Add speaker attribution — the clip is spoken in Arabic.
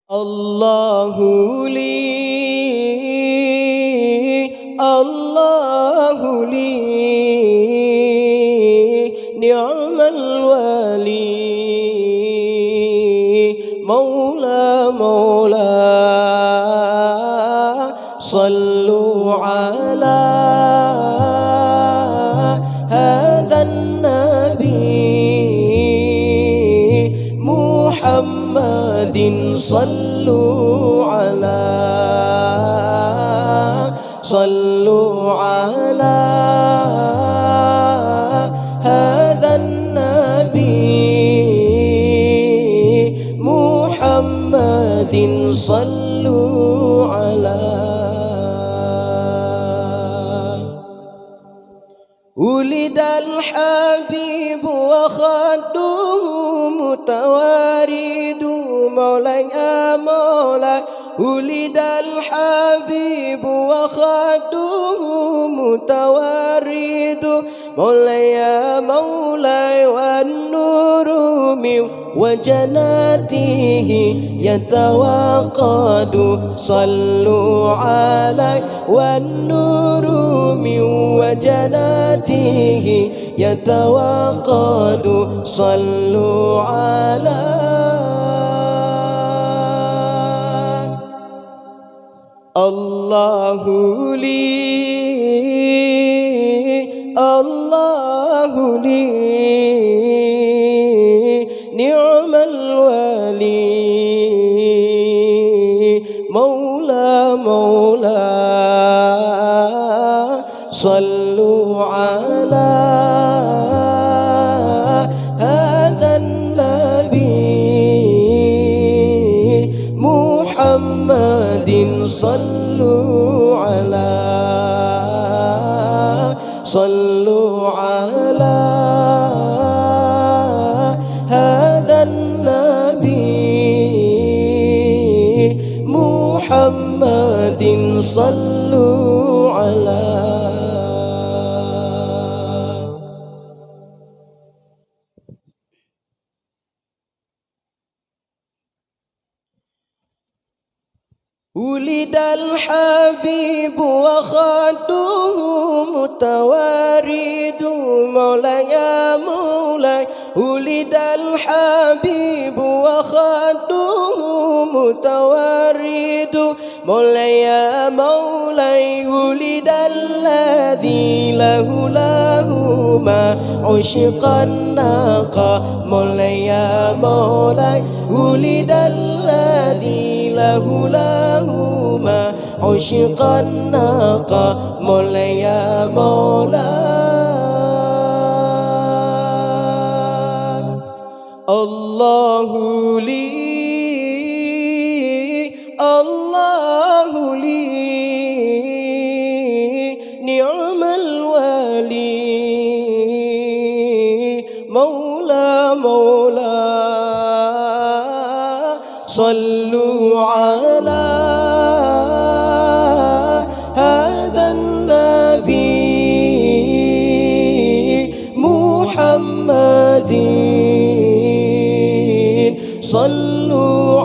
Speaker 1: الله لي الله لي نعم الولي مولى صلوا على هذا النبي محمد صلوا على هذا النبي محمد صلوا على ولد الحبيب وخده متوارد مولاي مولاي ولد الحبيب وخده متوارد مولاي مولاي والنور من وجناته يتوقد صلوا عليه والنور من وجناته يتوقد صلوا عليه الله لي نعم الولي مولى صلوا على هذا النبي محمد صلوا على هذا النبي محمد صلوا على ولد الحبيب وخده متوارد مولاي مولاي ولد الحبيب وخده متوارد مولاي مولاي ولد الذي له ما عشق الناقة مولاي مولاي ولد الذي له ما عشق الناقة مولاي مولاي الله لي نعم الولي مولى صلوا على هذا النبي محمد صلوا